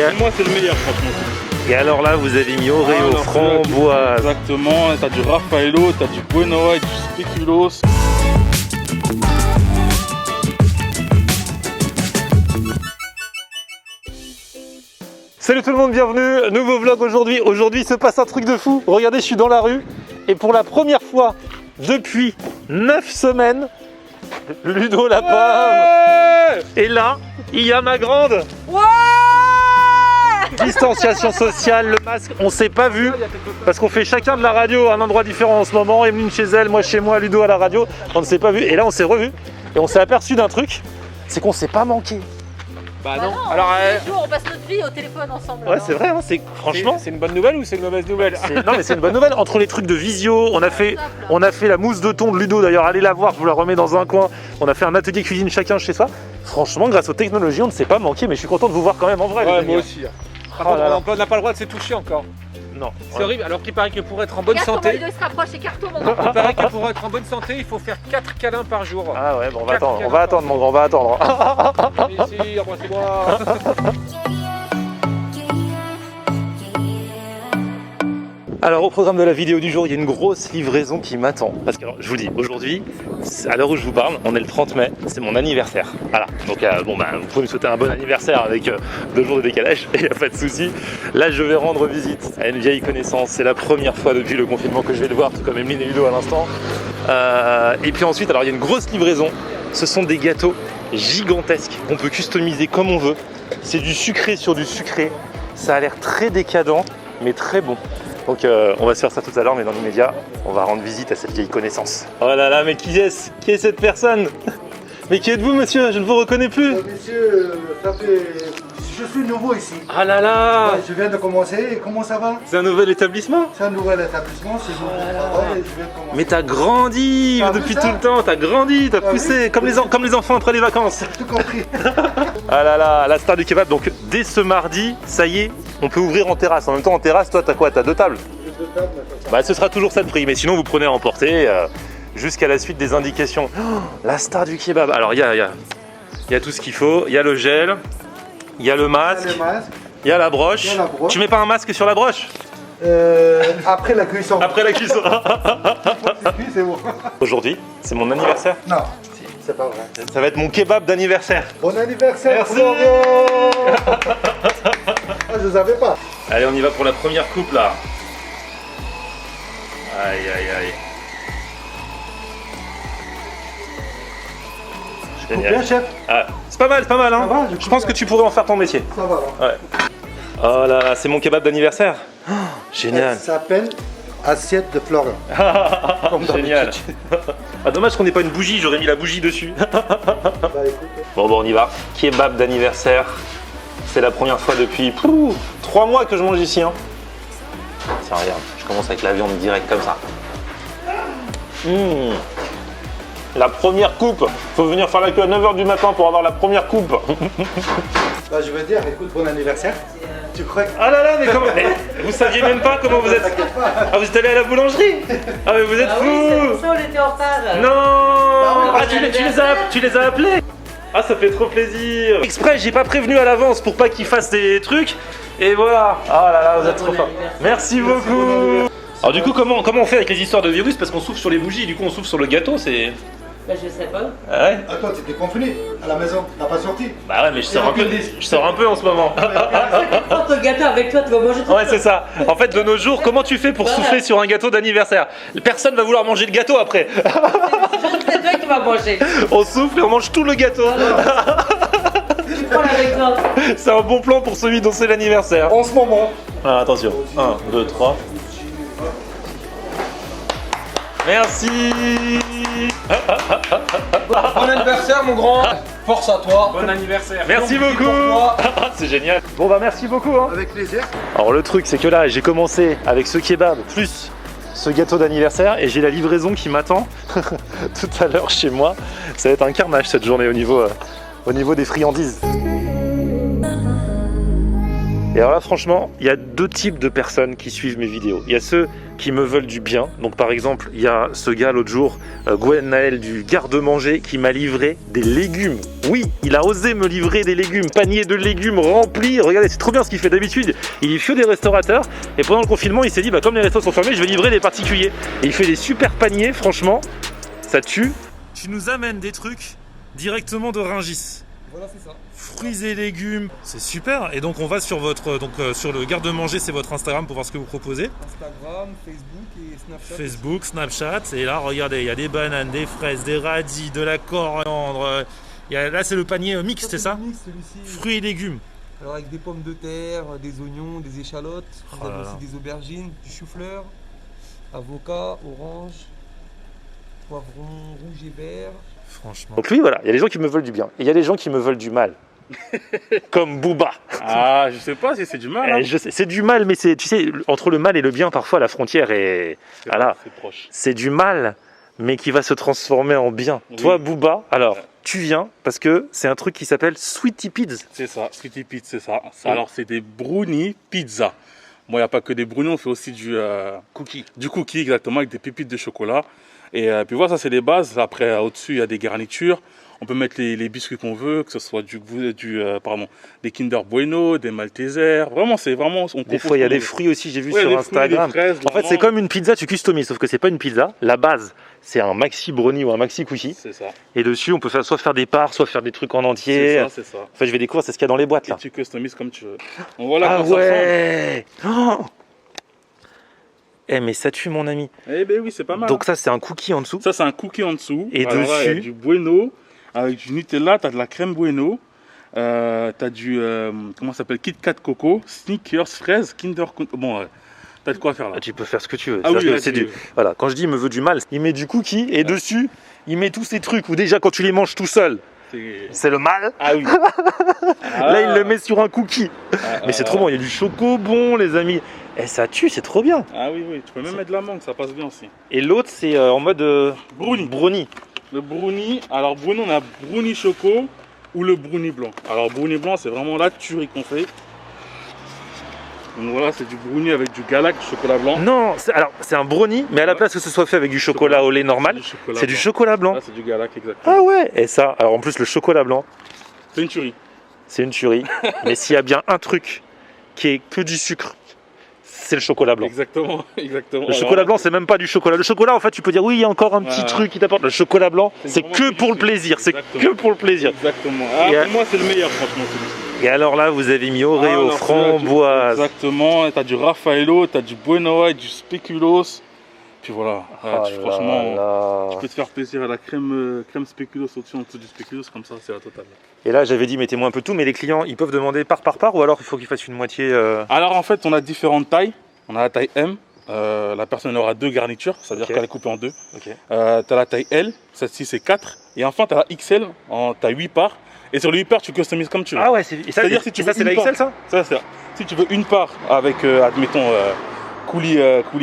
Pour moi, c'est le meilleur, franchement. Et alors là, vous avez mis Oreo, alors, framboise. Exactement, t'as du Raffaello, t'as du Bueno White, du Speculoos. Salut tout le monde, bienvenue, nouveau vlog aujourd'hui. Aujourd'hui, il se passe un truc de fou. Regardez, je suis dans la rue et pour la première fois depuis 9 semaines, Ludo la pomme. Et là, il y a ma grande. Ouais. Distanciation sociale, le masque, on s'est pas vu parce qu'on fait chacun de la radio à un endroit différent en ce moment. Emeline chez elle, moi chez moi, Ludo à la radio. On ne s'est pas vu et là on s'est revu et on s'est aperçu d'un truc, c'est qu'on s'est pas manqué. Bah non. Alors on passe notre vie au téléphone ensemble. Ouais, c'est vrai, hein, c'est franchement. C'est une bonne nouvelle ou c'est une mauvaise nouvelle? Non mais c'est une bonne nouvelle. Entre les trucs de visio, on a fait la mousse de thon de Ludo. D'ailleurs, allez la voir, je vous la remets dans un coin. On a fait un atelier cuisine chacun chez soi. Franchement, grâce aux technologies, on ne s'est pas manqué. Mais je suis content de vous voir quand même en vrai. Ouais, les amis. moi aussi. Par contre, on n'a pas le droit de se toucher encore. Non. C'est horrible, alors qu'il paraît que pour être en bonne santé, Il se rapproche, écarte-toi, mon il paraît que pour être en bonne santé, il faut faire 4 câlins par jour. Ah ouais, bon, on va attendre mon grand, on va attendre. Ici, embrassez-moi. Alors au programme de la vidéo du jour, il y a une grosse livraison qui m'attend. Parce que alors, je vous dis, aujourd'hui, à l'heure où je vous parle, on est le 30 mai, c'est mon anniversaire. Voilà, donc bon bah vous pouvez me souhaiter un bon anniversaire avec 2 jours de décalage, il n'y a pas de souci. Là je vais rendre visite à une vieille connaissance, c'est la première fois depuis le confinement que je vais le voir, tout comme Emeline et Ludo à l'instant. Et puis ensuite, alors il y a une grosse livraison, ce sont des gâteaux gigantesques qu'on peut customiser comme on veut. C'est du sucré sur du sucré, ça a l'air très décadent, mais très bon. Donc on va se faire ça tout à l'heure, mais dans l'immédiat, on va rendre visite à cette vieille connaissance. Oh là là, mais qui est-ce? Qui est cette personne? Mais qui êtes-vous, monsieur? Je ne vous reconnais plus. Monsieur, je suis nouveau ici. Ah là là, Ouais, je viens de commencer. Comment ça va? c'est un nouvel établissement? C'est un nouvel établissement, c'est nouveau travail et je viens de commencer. Mais t'as grandi T'as depuis vu ça? tout le temps, t'as grandi, t'as Ah poussé, oui. comme les enfants après les vacances. Tout compris. Ah là là, la star du kebab. Donc dès ce mardi, ça y est, on peut ouvrir en terrasse. En même temps, en terrasse, toi, t'as quoi? T'as 2 tables? Bah ce sera toujours ça le prix, mais sinon vous prenez à emporter jusqu'à la suite des indications. Oh, la star du kebab. Alors il y a tout ce qu'il faut, il y a le gel, il y a le masque, Le masque. il y a la broche. Il y a la broche. Tu mets pas un masque sur la broche? Après la cuisson. Après la cuisson. Oui, c'est bon. Aujourd'hui, c'est mon anniversaire. Non, c'est pas vrai. Ça va être mon kebab d'anniversaire. Bon anniversaire, Merci. Florian. Ah, je savais pas. Allez, on y va pour la première coupe là. Aïe aïe aïe. Coupe bien, chef. Ah, c'est pas mal hein. Ça va, je pense que tu pourrais en faire ton métier. Ça va là. Ouais. Oh là là, c'est mon kebab d'anniversaire. Oh, génial. Ça s'appelle assiette de Florian. Génial. Ah, dommage qu'on n'ait pas une bougie, j'aurais mis la bougie dessus. Bah écoute. Bon, on y va. Kebab d'anniversaire. C'est la première fois depuis 3 mois que je mange ici. Hein. Tiens, regarde, je commence avec la viande direct comme ça. La première coupe. Faut venir faire la queue à 9h du matin pour avoir la première coupe. Bah je veux dire, écoute, bon anniversaire. Tu crois que... Ah là là, mais comment vous saviez même pas comment vous êtes. T'inquiète pas. Ah, vous êtes allé à la boulangerie. Ah mais vous êtes Oui, c'est fous. pour ça on était en retard. Non. oui, Ah, tu les as appelés. Ah, ça fait trop plaisir. Exprès, j'ai pas prévenu à l'avance pour pas qu'ils fassent des trucs. Et voilà. Ah là là, vous êtes trop forts. Merci beaucoup. Alors du coup, comment on fait avec les histoires de virus? Parce qu'on souffle sur les bougies, du coup on souffle sur le gâteau, c'est... Bah je sais pas. Ah ouais. Attends, t'étais confiné à la maison, t'as pas sorti. Bah ouais, mais je sors un peu en ce moment. Prends ton gâteau avec toi, tu vas manger tout. Ouais, c'est ça. En fait, de nos jours, comment tu fais pour souffler sur un gâteau d'anniversaire? Personne va vouloir manger le gâteau après. C'est toi qui vas manger. On souffle et on mange tout le gâteau. Tu prends avec toi. C'est un bon plan pour celui dont c'est l'anniversaire. En ce moment. Ah, attention. 1, 2, 3. Merci. Bon anniversaire, mon grand. Force à toi. Bon anniversaire. Merci beaucoup. C'est génial. Bon bah merci beaucoup. Hein. Avec plaisir. Alors le truc c'est que là j'ai commencé avec ce kebab plus ce gâteau d'anniversaire et j'ai la livraison qui m'attend tout à l'heure chez moi. Ça va être un carnage cette journée au niveau des friandises. Et alors là, franchement, il y a deux types de personnes qui suivent mes vidéos. Il y a ceux qui me veulent du bien. Donc par exemple, il y a ce gars l'autre jour, Gwenaël du garde-manger, qui m'a livré des légumes. Oui, il a osé me livrer des légumes, panier de légumes remplis. Regardez, c'est trop bien ce qu'il fait d'habitude. Il est fieux des restaurateurs. Et pendant le confinement, il s'est dit, bah, comme les restos sont fermés, je vais livrer des particuliers. Et il fait des super paniers, franchement, ça tue. Tu nous amènes des trucs directement de Rungis. Voilà, c'est ça. Fruits et légumes, c'est super. Et donc on va sur votre, sur le garde-manger, c'est votre Instagram pour voir ce que vous proposez. Instagram, Facebook et Snapchat. Facebook, Snapchat. Et là, regardez, il y a des bananes, des fraises, des radis, de la coriandre. Là, c'est le panier mixte, c'est ça? Mix, celui-ci. Fruits et légumes. Alors avec des pommes de terre, des oignons, des échalotes. Vous avez là là. aussi des aubergines, du chou-fleur, avocat, orange, poivron rouge et vert. Franchement. Donc lui, voilà, il y a des gens qui me veulent du bien. Et il y a des gens qui me veulent du mal. Comme Booba. Ah, je sais pas si c'est du mal. Hein. Je sais, c'est du mal, mais c'est, tu sais, entre le mal et le bien, parfois la frontière est. Voilà. C'est proche. C'est du mal, mais qui va se transformer en bien. Oui. Toi, Booba, alors, Ouais. tu viens parce que c'est un truc qui s'appelle Sweetie Pids. C'est ça, Sweetie Pizza, c'est ça. Alors, c'est des brownies pizza. Bon, il n'y a pas que des brownies, on fait aussi du cookie. Du cookie, exactement, avec des pépites de chocolat. Et puis voilà, ça, c'est les bases. Après, au-dessus, il y a des garnitures. On peut mettre les biscuits qu'on veut, que ce soit des Kinder Bueno, des Maltesers. Vraiment, c'est vraiment. Des fois, il y a des fruits aussi, j'ai vu Ouais, sur des Instagram. fruits, des fraises, En fait, vraiment. c'est comme une pizza, tu customises, sauf que c'est pas une pizza. La base, c'est un maxi brownie ou un maxi cookie. C'est ça. Et dessus, on peut soit faire des parts, soit faire des trucs en C'est entier. ça, c'est ça. En fait, je vais découvrir, c'est ce qu'il y a dans les boîtes Et là. tu customises comme tu veux. Donc voilà Ah comment ça ouais. Oh eh mais ça tue mon ami. ressemble. Eh ben oui, c'est pas mal. Donc ça c'est un cookie en dessous. Ça, c'est un cookie en dessous. Et Alors là, il y a dessus du Bueno, avec du Nutella, tu as de la crème Bueno, tu as du, comment ça s'appelle, Kit Kat Coco, Snickers, fraises, Kinder... Bon, tu as de quoi faire là. Ah, tu peux faire ce que tu veux. Ah oui, C'est-à-dire que là, c'est tu- du... Voilà, quand je dis il me veut du mal, il met du cookie et dessus, il met tous ces trucs où déjà quand tu les manges tout seul, c'est le mal. Ah oui. Là, il le met sur un cookie. Mais c'est trop bon, il y a du chocobon, les amis. Et ça tue, c'est trop bien. Ah oui, oui, tu peux même mettre de la mangue, ça passe bien aussi. Et l'autre, c'est en mode Brownie. brownie. Le brownie, alors brownie, on a brownie choco ou le brownie blanc. Alors brownie blanc, c'est vraiment la tuerie qu'on fait. Donc voilà, c'est du brownie avec du galac, du chocolat blanc. Non, alors c'est un brownie, mais à la place que ce soit fait avec du chocolat au lait normal, c'est du chocolat blanc. Là, c'est du galac, exactement. Ah ouais. Et ça, alors en plus le chocolat blanc, C'est une tuerie. c'est une tuerie. Mais s'il y a bien un truc qui est que du sucre, c'est le chocolat blanc. Exactement, exactement. Le chocolat blanc, c'est même pas du chocolat. Le chocolat, en fait, tu peux dire oui, il y a encore un petit Ouais. truc qui t'apporte. Le chocolat blanc, c'est vraiment que du pour le sucre. plaisir. C'est Exactement. que pour le plaisir. Exactement. Ah, Et pour moi, c'est le meilleur, franchement, celui-ci. Et alors là, vous avez mis Oreo, Alors, framboise. Exactement. T'as du Raffaello, t'as du Bueno White, du Speculoos. Puis voilà. Oh franchement, là là. tu peux te faire plaisir à la crème spéculoos au-dessus, en dessous du spéculoos, comme ça, c'est la totale. Et là, j'avais dit, mettez-moi un peu tout, mais les clients, ils peuvent demander part ou alors il faut qu'ils fassent une moitié. Alors en fait, on a différentes tailles. On a la taille M. La personne aura 2 garnitures, c'est-à-dire Ok. qu'elle est coupée en 2. Ok. T'as la taille L, celle-ci c'est 4. Et enfin, t'as la XL, t'as 8 parts. Et sur les 8 parts, tu customises comme tu veux. Ah ouais, et ça, C'est-à-dire si tu et ça veux c'est la une XL ça Si tu veux une part avec, admettons, coulis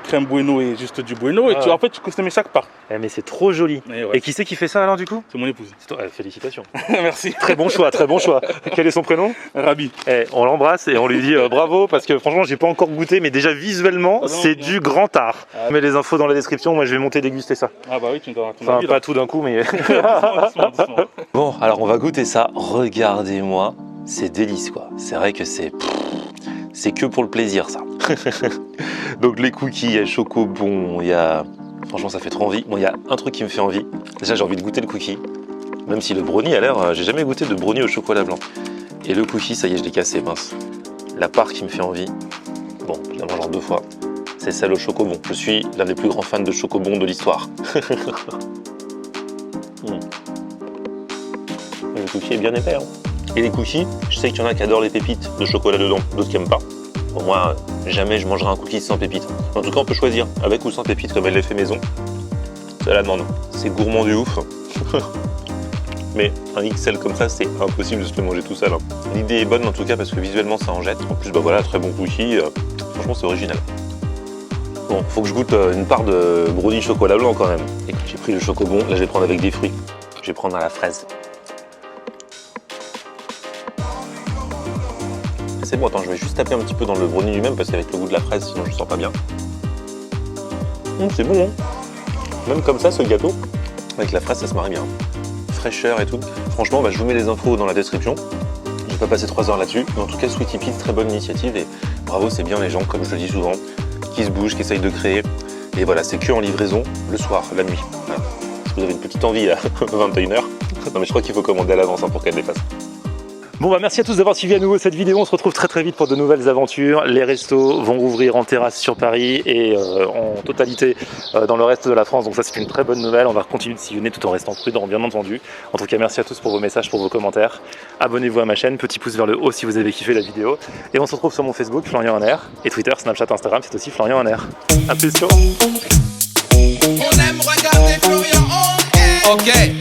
crème bueno et juste du bueno, et Ah ouais. en fait, tu customises chaque part. Eh, mais c'est trop joli. Et ouais, Et qui c'est qui fait ça alors du coup? c'est mon épouse. C'est toi. Félicitations. Merci. Très bon choix, très bon choix. Quel est son prénom? Rabi. Eh, on l'embrasse et on lui dit bravo parce que franchement j'ai pas encore goûté mais déjà visuellement Ah non, c'est non. du grand art. Ah. Mets les infos dans la description, moi je vais monter déguster ça. Ah bah oui, tu me donneras ton Enfin avis, pas là. tout d'un coup mais... Doucement. Bon alors on va goûter ça, regardez-moi, c'est délice quoi. C'est vrai que c'est que pour le plaisir ça. Donc les cookies, il y a le chocobon, il y a... Franchement ça fait trop envie. Bon il y a un truc qui me fait envie, déjà j'ai envie de goûter le cookie. Même si le brownie a l'air, j'ai jamais goûté de brownie au chocolat blanc. Et le cookie, ça y est, je l'ai cassé, mince. La part qui me fait envie, bon, je la mange en 2 fois, c'est celle au chocobon. Je suis l'un des plus grands fans de chocobon de l'histoire. Le cookie est bien épais. Hein. Et les cookies, je sais qu'il y en a qui adorent les pépites de chocolat dedans, d'autres qui n'aiment pas. Pour moi, jamais je mangerai un cookie sans pépites. En tout cas, on peut choisir, avec ou sans pépites, comme elle l'a fait maison. C'est à la demande. C'est gourmand du ouf. Mais un XL comme ça, c'est impossible de se le manger tout seul. Hein. L'idée est bonne en tout cas parce que visuellement ça en jette. En plus, bah voilà, très bon cookie. Franchement, c'est original. Bon, faut que je goûte une part de brownie chocolat blanc quand même. Écoute, j'ai pris le chocobon. Là, je vais prendre avec des fruits. Je vais prendre à la fraise. assez bon. Attends, je vais juste taper un petit peu dans le brownie lui-même parce qu'avec le goût de la fraise, sinon je le sens pas bien. C'est bon, hein. Même comme ça, ce gâteau, avec la fraise, ça se marie bien. Fraîcheur et tout. Franchement, bah, je vous mets les infos dans la description. Je vais pas passer 3 heures là-dessus. Mais en tout cas, Sweety Pea, très bonne initiative. Et bravo, c'est bien les gens, comme je le dis souvent, qui se bougent, qui essayent de créer. Et voilà, c'est que en livraison le soir, la nuit. Voilà. Si vous avez une petite envie à 21h, non mais je crois qu'il faut commander à l'avance hein, pour qu'elle dépasse. Bon bah merci à tous d'avoir suivi à nouveau cette vidéo, on se retrouve très très vite pour de nouvelles aventures. Les restos vont rouvrir en terrasse sur Paris et en totalité dans le reste de la France, donc ça c'est une très bonne nouvelle. On va continuer de sillonner tout en restant prudent bien entendu. En tout cas merci à tous pour vos messages, pour vos commentaires. Abonnez-vous à ma chaîne, petit pouce vers le haut si vous avez kiffé la vidéo. Et on se retrouve sur mon Facebook, Florian en Air, et Twitter, Snapchat, Instagram, c'est aussi Florian en Air. A plus, ciao. On aime regarder Florian en air. Ok.